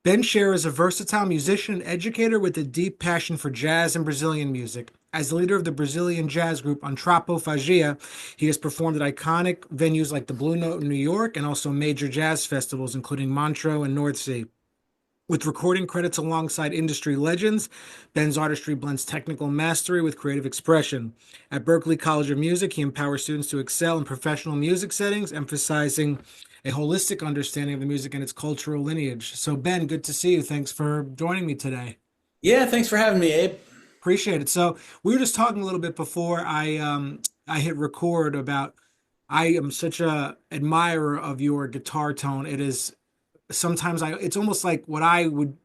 Ben Sher is a versatile musician and educator with a deep passion for jazz and Brazilian music. As the leader of the Brazilian jazz group Antropofagia, he has performed at iconic venues like the Blue Note in New York and also major jazz festivals, including Montreux and North Sea. With recording credits alongside industry legends, Ben's artistry blends technical mastery with creative expression. At Berklee College of Music, he empowers students to excel in professional music settings, emphasizing a holistic understanding of the music and its cultural lineage. So, Ben, good to see you. Thanks for joining me today. Yeah, thanks for having me, Abe. Appreciate it. So, we were just talking a little bit before I hit record about I am such a admirer of your guitar tone. It is sometimes it's almost like what I would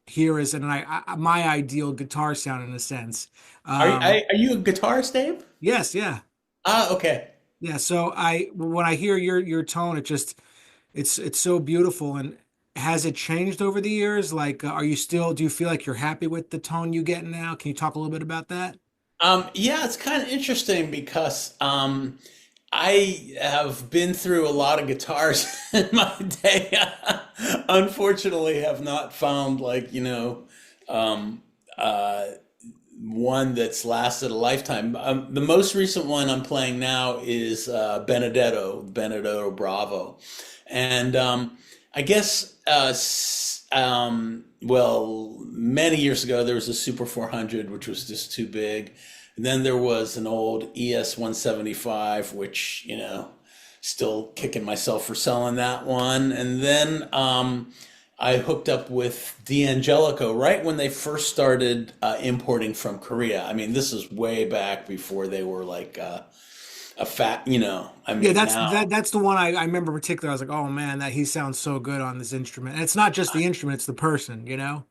here is my ideal guitar sound in a sense. Are you a guitarist, Abe? Yes, yeah, Ah, okay. yeah. So I when I hear your tone, it's so beautiful. And has it changed over the years? Like, are you still? Do you feel like you're happy with the tone you get now? Can you talk a little bit about that? Yeah, it's kind of interesting because I have been through a lot of guitars in my day. Unfortunately, have not found um, uh, one that's lasted a lifetime. The most recent one I'm playing now is Benedetto Bravo, and I guess well, many years ago there was a Super 400 which was just too big, and then there was an old ES 175 which still kicking myself for selling that one, and then I hooked up with D'Angelico right when they first started importing from Korea. I mean, this is way back before they were like a fat, I Yeah, mean, now. that's the one I remember particularly. I was like, oh man, that he sounds so good on this instrument. And it's not just the instrument; it's the person, you know?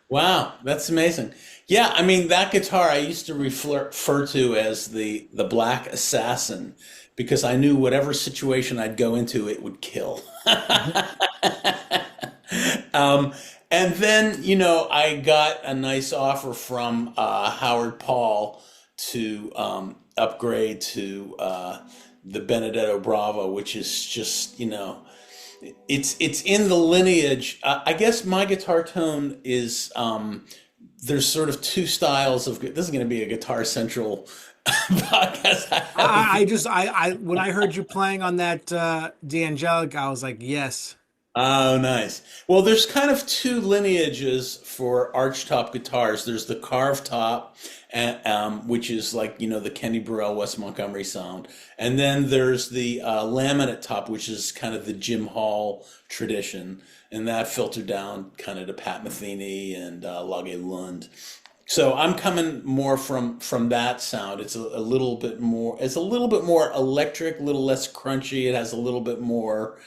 Wow, that's amazing. Yeah, I mean, that guitar I used to refer to as the Black Assassin because I knew whatever situation I'd go into, it would kill. Um, and then, I got a nice offer from Howard Paul to upgrade to the Benedetto Bravo, which is just, it's in the lineage. I guess my guitar tone is there's sort of two styles of. This is going to be a Guitar Central podcast. I have a feeling. When I heard you playing on that D'Angelic, I was like, yes. Oh, nice. Well, there's kind of two lineages for archtop guitars. There's the carved top, and, which is like, the Kenny Burrell, Wes Montgomery sound. And then there's the laminate top, which is kind of the Jim Hall tradition. And that filtered down kind of to Pat Metheny and Lage Lund. So I'm coming more from that sound. It's a little bit more. It's a little bit more electric, a little less crunchy. It has a little bit more,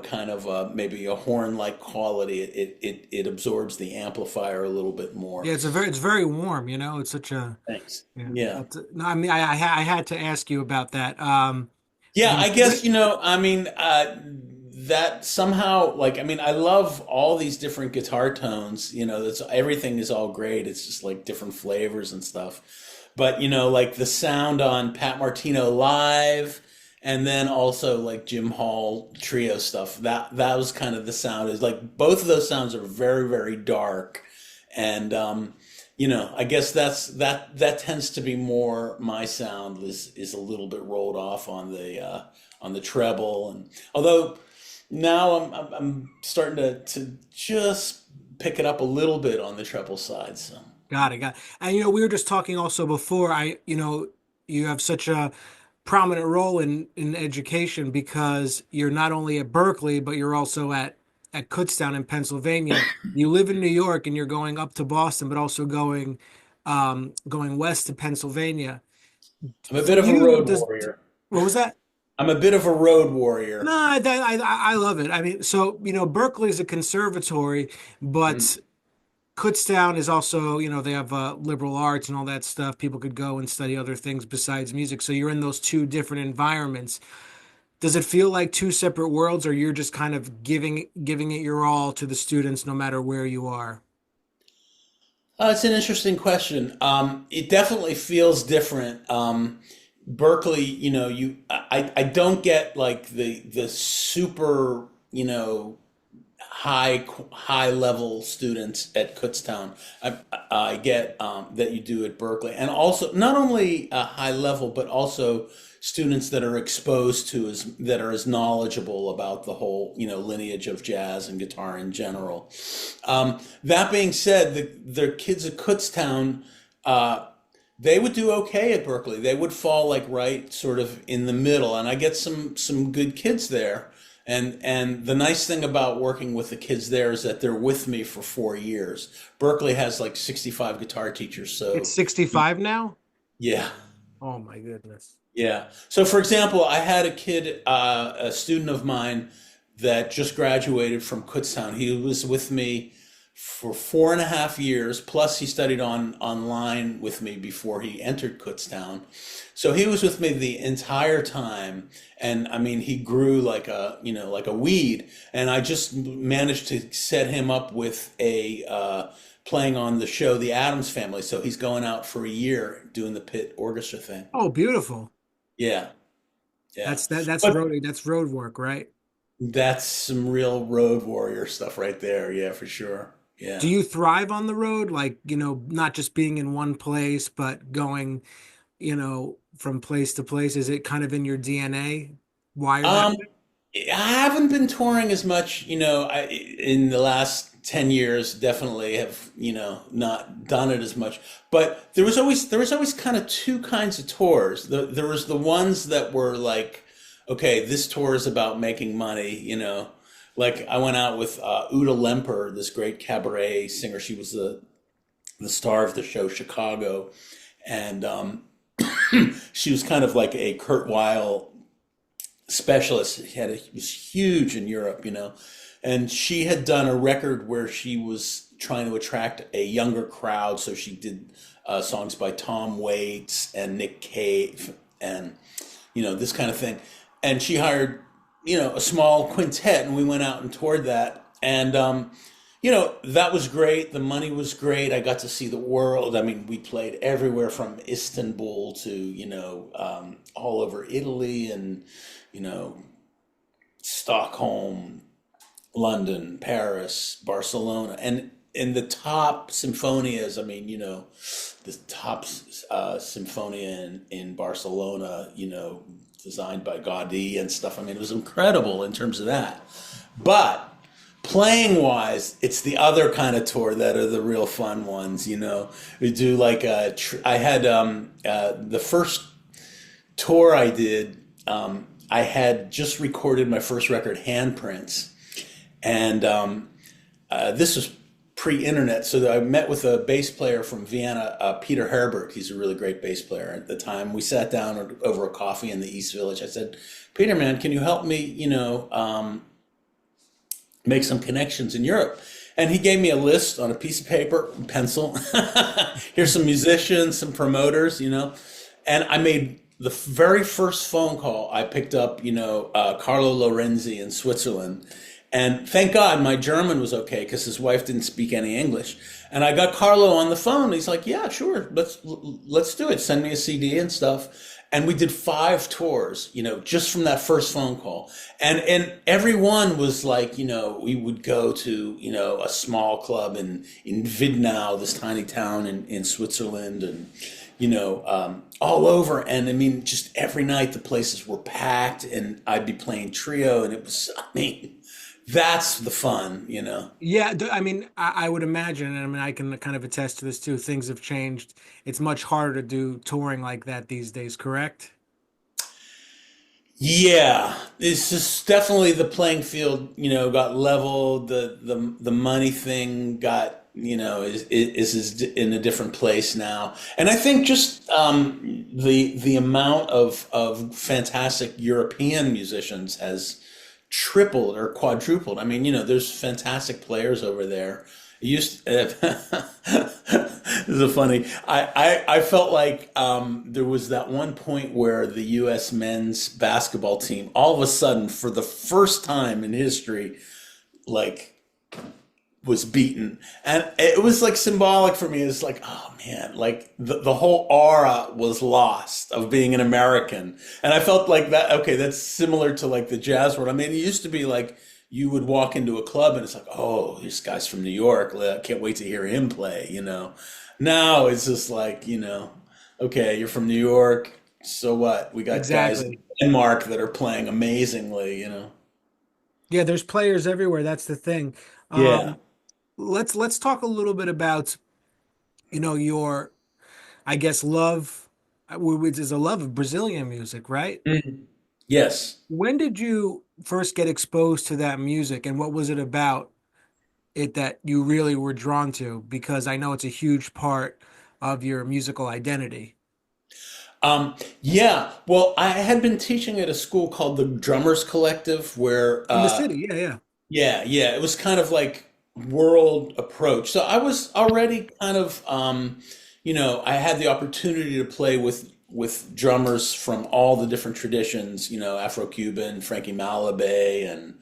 kind of maybe a horn-like quality. It absorbs the amplifier a little bit more. Yeah, it's very warm, you know. It's such a Thanks. yeah. Yeah. No, I mean, I had to ask you about that. Yeah, The I guess, I mean, that somehow, like, I mean, I love all these different guitar tones, that's everything is all great. It's just like different flavors and stuff. But, like the sound on Pat Martino Live, and then also like Jim Hall trio stuff, that was kind of the sound is like both of those sounds are very, very dark. And, I guess that tends to be more my sound is a little bit rolled off on the treble, and although now I'm starting to just pick it up a little bit on the treble side. So got it. And we were just talking also before. You have such a prominent role in education because you're not only at Berkeley, but you're also at Kutztown in Pennsylvania. You live in New York and you're going up to Boston, but also going west to Pennsylvania. I'm a For bit of a you, road does warrior. what was that? I'm a bit of a road warrior. No, I love it. I mean, so Berkeley is a conservatory, Mm. but Kutztown is also, they have liberal arts and all that stuff. People could go and study other things besides music. So you're in those two different environments. Does it feel like two separate worlds, or you're just kind of giving it your all to the students no matter where you are? It's an interesting question. It definitely feels different. Berkeley, I don't get like the super, high level students at Kutztown. I get that you do at Berkeley, and also not only high level, but also students that are exposed to that are as knowledgeable about the whole lineage of jazz and guitar in general. That being said, the kids at Kutztown. They would do okay at Berkeley. They would fall like right sort of in the middle, and I get some good kids there. And the nice thing about working with the kids there is that they're with me for 4 years. Berkeley has like 65 guitar teachers, It's so 65 now? yeah. Oh my goodness. Yeah. So, for example, I had a kid, a student of mine that just graduated from Kutztown. He was with me for 4.5 years. Plus, he studied online with me before he entered Kutztown. So he was with me the entire time, and I mean, he grew like a weed. And I just managed to set him up with a playing on the show The Addams Family. So he's going out for a year doing the pit orchestra thing. Oh, beautiful. Yeah, yeah. That's But road work, right? that's some real road warrior stuff right there. Yeah, for sure. Do Yeah. you thrive on the road? Like, not just being in one place, but going, from place to place? Is it kind of in your DNA wired that Um, way? I haven't been touring as much, in the last 10 years, definitely have, not done it as much. But there was always kind of two kinds of tours. There was the ones that were like, okay, this tour is about making money. Like I went out with Uta Lemper, this great cabaret singer. She was the star of the show Chicago, and she was kind of like a Kurt Weill specialist. He was huge in Europe. And she had done a record where she was trying to attract a younger crowd, so she did songs by Tom Waits and Nick Cave and this kind of thing. And she hired a small quintet, and we went out and toured that. And that was great. The money was great. I got to see the world. I mean, we played everywhere from Istanbul to all over Italy and you know Stockholm, London, Paris, Barcelona, and in the top symphonias. I mean, the top symphonia in Barcelona, designed by Gaudí and stuff. I mean, it was incredible in terms of that. But playing wise, it's the other kind of tour that are the real fun ones. We do like I had the first tour I did. I had just recorded my first record, Handprints, and this was pre-internet. So I met with a bass player from Vienna, Peter Herbert. He's a really great bass player at the time. We sat down over a coffee in the East Village. I said, Peter, man, can you help me, make some connections in Europe? And he gave me a list on a piece of paper, pencil. Here's some musicians, some promoters, and I made the very first phone call. I picked up, Carlo Lorenzi in Switzerland. And thank God my German was okay because his wife didn't speak any English. And I got Carlo on the phone. He's like, "Yeah, sure, let's do it. Send me a CD and stuff." And we did 5 tours, just from that first phone call. And every one was like, we would go to, a small club in Widnau, this tiny town in Switzerland, and all over. And I mean, just every night the places were packed, and I'd be playing trio, and it was, I mean, that's the fun. Yeah, I mean, I would imagine, and I mean, I can kind of attest to this too. Things have changed. It's much harder to do touring like that these days, correct? Yeah, it's just definitely the playing field, got leveled. The money thing got, is in a different place now. And I think just the amount of fantastic European musicians has tripled or quadrupled. I mean, there's fantastic players over there. It used this is funny. I felt like there was that one point where the U.S. men's basketball team, all of a sudden, for the first time in history, like was beaten, and it was like symbolic for me. It's like, oh man, like the whole aura was lost of being an American, and I felt like that. Okay, that's similar to like the jazz world. I mean, it used to be like you would walk into a club and it's like, oh, this guy's from New York. I can't wait to hear him play, you know. Now it's just like, you know, okay, you're from New York, so what? We got guys in Exactly. Denmark that are playing amazingly, you know. Yeah, there's players everywhere. That's the thing. Yeah. Um, let's talk a little bit about, your, I guess, love, which is a love of Brazilian music, right? Mhm. Yes. When did you first get exposed to that music, and what was it about it that you really were drawn to? Because I know it's a huge part of your musical identity. Yeah, well, I had been teaching at a school called the Drummers Collective where In the city, yeah, yeah. yeah, yeah, it was kind of like world approach. So I was already kind of, I had the opportunity to play with drummers from all the different traditions, you know, Afro-Cuban, Frankie Malabe, and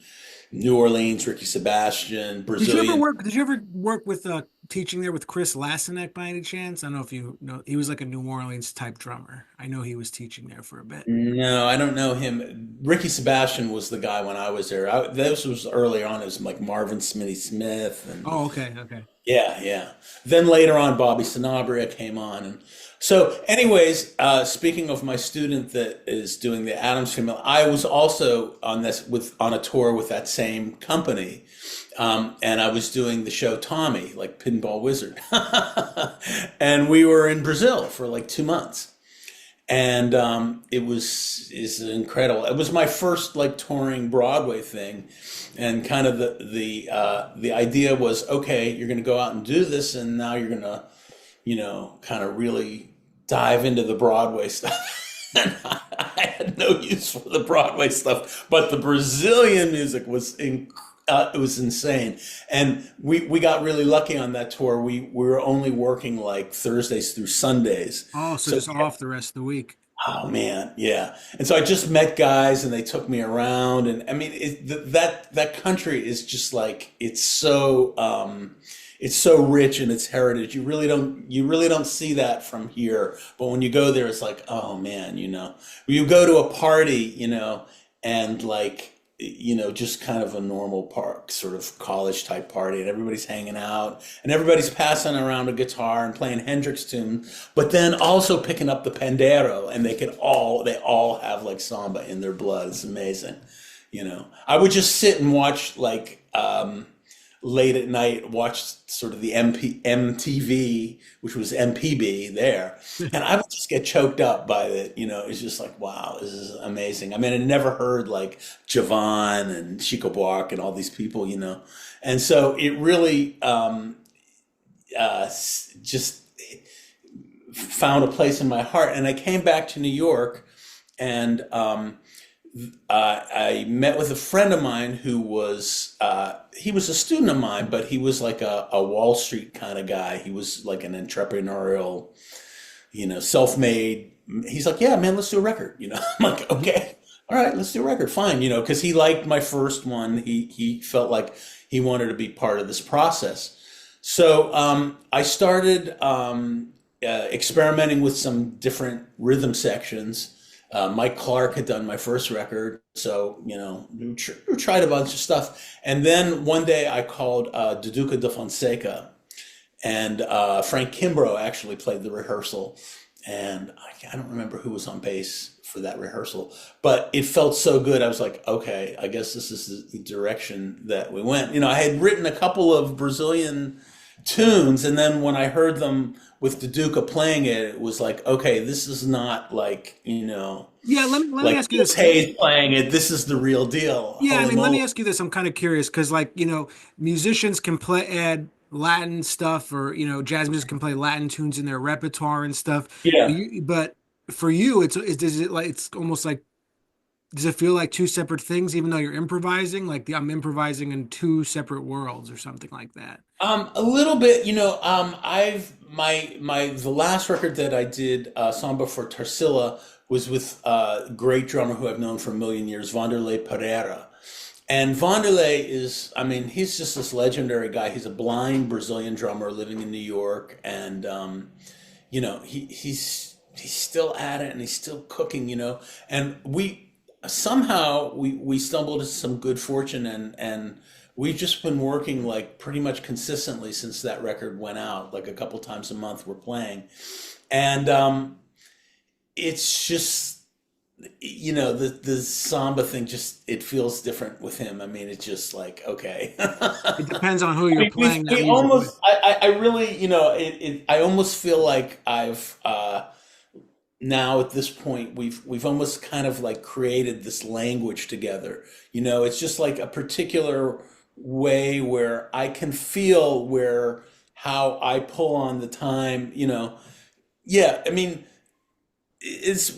New Orleans, Ricky Sebastian, Brazilian. Did you ever work with teaching there with Chris Lassinick by any chance? I don't know if you know, he was like a New Orleans type drummer. I know he was teaching there for a bit. No, I don't know him. Ricky Sebastian was the guy when I was there. This was early on. It was like Marvin Smitty Smith and Oh, okay, okay. yeah, yeah. Then later on, Bobby Sanabria came on, and so, anyways, speaking of my student that is doing the Adams Family, I was also on a tour with that same company, and I was doing the show Tommy, like Pinball Wizard, and we were in Brazil for like 2 months, and it was is incredible. It was my first like touring Broadway thing, and kind of the idea was okay, you're going to go out and do this, and now you're going to kind of really dive into the Broadway stuff. And I had no use for the Broadway stuff, but the Brazilian music was it was insane, and we got really lucky on that tour. We were only working like Thursdays through Sundays, Oh, so so just off the rest of the week. oh man, yeah. And so I just met guys, and they took me around, and I mean, that country is just like it's so rich in its heritage. You really don't see that from here. But when you go there, it's like, oh man, you go to a party, and like, just kind of a normal park, sort of college type party, and everybody's hanging out, and everybody's passing around a guitar and playing Hendrix tunes, but then also picking up the pandero, and they all have like samba in their blood. It's amazing. I would just sit and watch like late at night, watch sort of the MTV, which was MPB there, and I would just get choked up by it. It's just like, wow, this is amazing. I mean, I never heard like Javan and Chico Buarque and all these people, and so it really just found a place in my heart. And I came back to New York, and I met with a friend of mine who was he was a student of mine, but he was like a Wall Street kind of guy. He was like an entrepreneurial, self-made. He's like, yeah, man, let's do a record. I'm like, okay, all right, let's do a record, fine. Because he liked my first one. He felt like he wanted to be part of this process. So I started experimenting with some different rhythm sections. Mike Clark had done my first record, so we tried a bunch of stuff. And then one day I called Duduca de Fonseca, and Frank Kimbrough actually played the rehearsal. And I don't remember who was on bass for that rehearsal, but it felt so good. I was like, okay, I guess this is the direction that we went. I had written a couple of Brazilian tunes, and then when I heard them with Duduca playing it, it was like, okay, this is not like, Yeah, let me like ask you Chris this. Hayes playing it. This is the real deal. Yeah, I Holy mean, let moly. me ask you this. I'm kind of curious because, like, musicians can add Latin stuff, or jazz music can play Latin tunes in their repertoire and stuff. Yeah. But for you, does it like it's almost like does it feel like two separate things, even though you're improvising? Like I'm improvising in two separate worlds or something like that. A little bit, the last record that I did, Samba for Tarsila, was with a great drummer who I've known for a million years, Vanderlei Pereira. And Vanderlei is, I mean, he's just this legendary guy. He's a blind Brazilian drummer living in New York, and he's still at it, and he's still cooking. And somehow we stumbled into some good fortune, and we've just been working like pretty much consistently since that record went out, like a couple times a month we're playing. And it's just, the samba thing, just it feels different with him. I mean, it's just like, okay. It depends on who I you're mean, playing that we music with. almost, I really, I almost feel like I've, now at this point, we've almost kind of like created this language together. It's just like a particular way where I can feel where how I pull on the time. Yeah, I mean,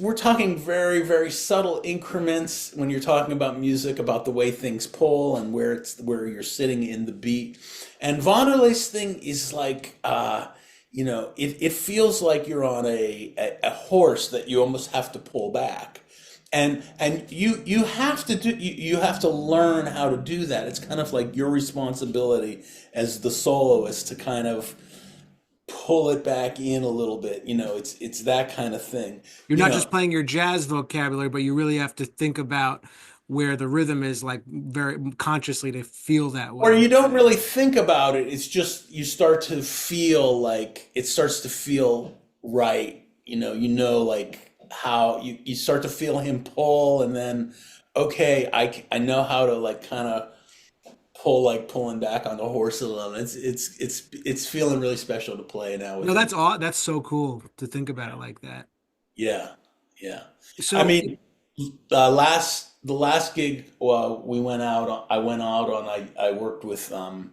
we're talking very, very subtle increments when you're talking about music, about the way things pull and where you're sitting in the beat. And Wanderley's thing is like, it feels like you're on a horse that you almost have to pull back. And you have to you have to learn how to do that. It's kind of like your responsibility as the soloist to kind of pull it back in a little bit. It's that kind of thing. You're not just playing your jazz vocabulary, but you really have to think about where the rhythm is, like very consciously to feel that Or way. you don't really think about it. It's just you start to feel like it starts to feel right. Like how you start to feel him pull, and then okay, I know how to like kind of pull, like pulling back on the horse a little. It's feeling really special to play now with No, him. that's so cool to think about it like that. Yeah, yeah. I So mean, the last gig we went out on, I went out on, I worked with a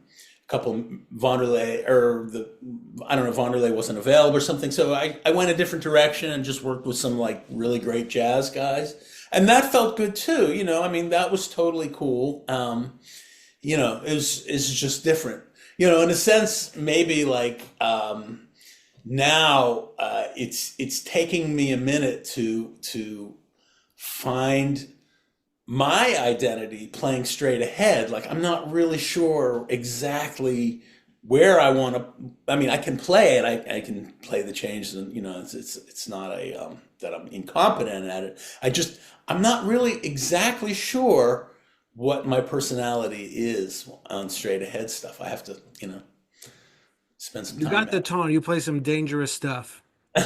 couple Vonderlei, or the I don't know, Vonderlei wasn't available or something, so I went a different direction and just worked with some like really great jazz guys, and that felt good too. I mean, that was totally cool. It's just different. In a sense, maybe like now it's taking me a minute to find my identity playing straight ahead. Like I'm not really sure exactly where I want to. I mean, I can play it. I can play the changes, and it's not a that I'm incompetent at it. I'm not really exactly sure what my personality is on straight ahead stuff. I have to spend some you time got the at tone. You play some dangerous stuff. it.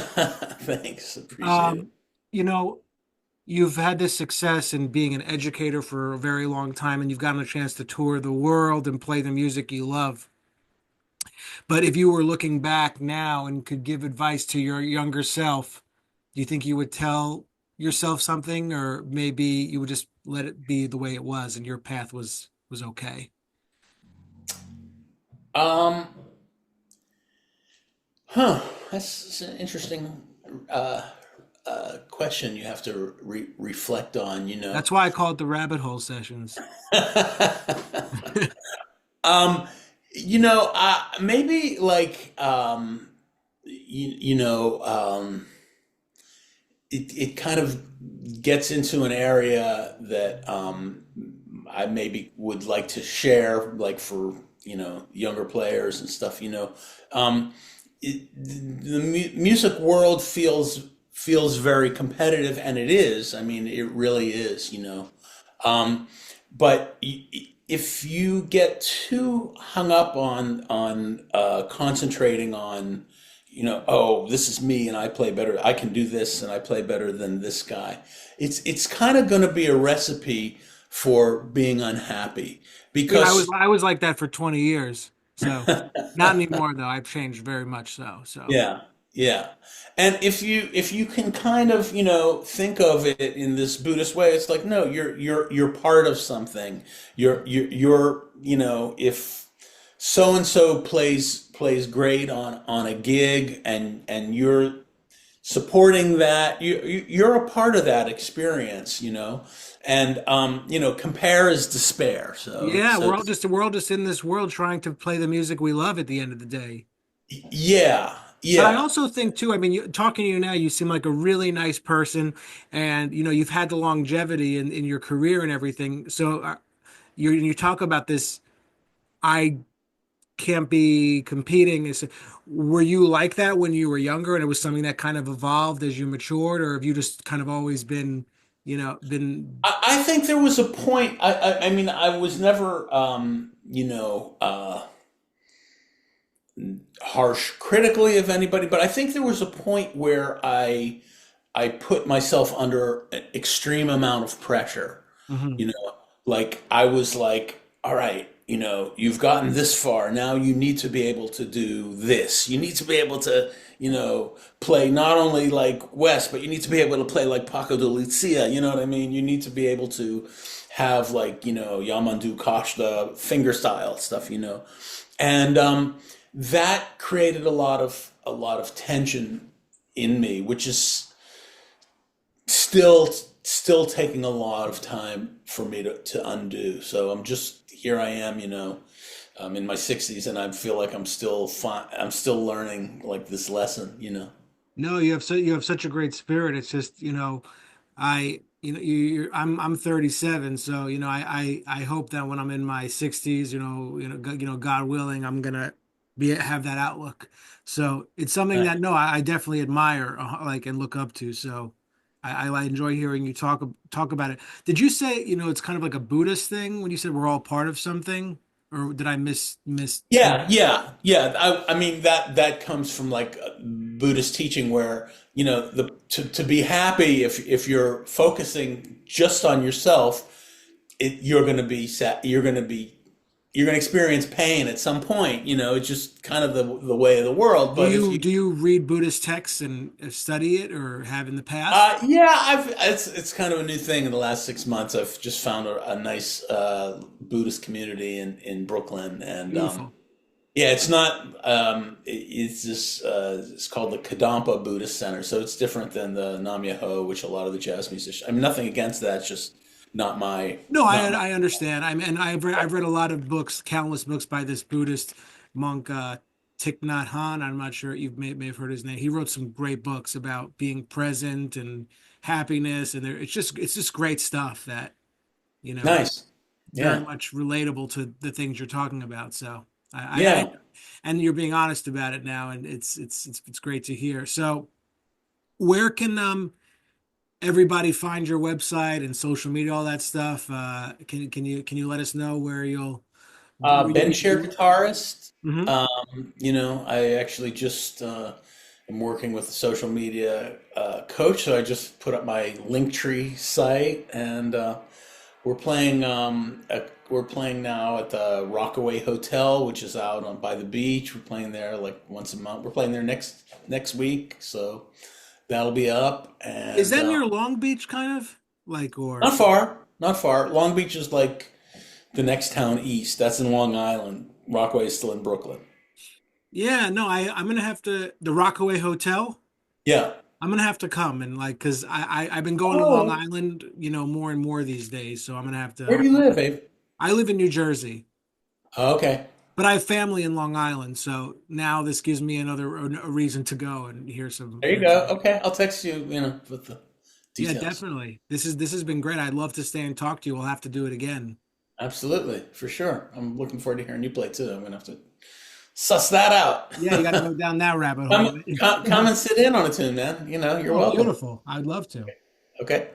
Thanks, appreciate it. Um, you know, you've had this success in being an educator for a very long time, and you've gotten a chance to tour the world and play the music you love. But if you were looking back now and could give advice to your younger self, do you think you would tell yourself something, or maybe you would just let it be the way it was and your path was okay? Um, Huh. That's an interesting uh, question you have to reflect on. That's why I call it the rabbit hole sessions. um, maybe like it kind of gets into an area that I maybe would like to share, like for younger players and stuff. The music world feels very competitive, and it is. I mean, it really is. But if you get too hung up on concentrating on, oh, this is me and I play better. I can do this and I play better than this guy. It's kind of going to be a recipe for being unhappy Yeah, because I was like that for 20 years. So not anymore though. I've changed very much so. So yeah, yeah. And if you can kind of, think of it in this Buddhist way, it's like, no, you're part of something. If so and so plays great on a gig, and you're supporting that, you're a part of that experience. And compare is despair. So yeah, so we're all just in this world trying to play the music we love at the end of the day. yeah, But I yeah. also think too, I mean, talking to you now, you seem like a really nice person, and you've had the longevity in your career and everything. So you talk about this, I can't be competing. Were you like that when you were younger, and it was something that kind of evolved as you matured, or have you just kind of always been, been. I think there was a point. I mean, I was never, harsh critically of anybody, but I think there was a point where I put myself under an extreme amount of pressure. Mhm. You know, like I was like, all right, you've gotten this far. Now you need to be able to do this. You need to be able to, play not only like West, but you need to be able to play like Paco de Lucia. You know what I mean? You need to be able to have like, Yamandu Koshta finger style stuff, and that created a lot of tension in me, which is still still taking a lot of time for me to undo. So here I am, I'm in my 60s and I feel like I'm still learning like this lesson. No, you have such a great spirit. It's just, I'm 37, so I hope that when I'm in my 60s, God willing, I'm gonna have that outlook. So it's something that no, I definitely admire, like, and look up to. So I enjoy hearing you talk about it. Did you say, it's kind of like a Buddhist thing when you said we're all part of something, or did I miss? Yeah, yeah, yeah. I mean that comes from like Buddhist teaching where, to be happy, if you're focusing just on yourself, you're going to be sad, you're going to experience pain at some point. It's just kind of the way of the world. Do But if you you do you read Buddhist texts and study it, or have in the past? Yeah, it's kind of a new thing in the last 6 months. I've just found a nice Buddhist community in Brooklyn, and Beautiful. yeah, it's not. It's this. It's called the Kadampa Buddhist Center, so it's different than the Nam Myoho, which a lot of the jazz musicians. I mean, nothing against that. It's just not my No, not my. I understand. And I've read a lot of books, countless books by this Buddhist monk, Thich Nhat Hanh. I'm not sure you may have heard his name. He wrote some great books about being present and happiness, and it's just great stuff that Nice. very Yeah. much relatable to the things you're talking about. So Yeah. and you're being honest about it now, and it's great to hear. So where can everybody find your website and social media, all that stuff? Can you let us know where you'll Ben be Sher doing? guitarist. Hmm. I actually just am working with a social media coach, so I just put up my Linktree site, and we're playing now at the Rockaway Hotel, which is out on by the beach. We're playing there like once a month. We're playing there next week, so that'll be up. Is And that near Long Beach, kind of like, or? not far, not far. Long Beach is like the next town east. That's in Long Island. Rockaway is still in Brooklyn. Yeah, no, I'm gonna have to the Rockaway Hotel. Yeah. I'm gonna have to come and like, cause I've been going to Long Oh, Island, more and more these days. So I'm gonna have where to. do you live, Abe? I live in New Jersey, Oh, okay. but I have family in Long Island. So now this gives me a reason to go and hear some. There you go. Okay, I'll text you, with the Yeah, details. definitely. This has been great. I'd love to stay and talk to you. We'll have to do it again. Absolutely, for sure. I'm looking forward to hearing you play too. I'm gonna have to suss that out. Yeah, you got to go down that rabbit hole. Come and sit in on a tune, man. You're Oh, welcome. beautiful. I'd love to. Okay.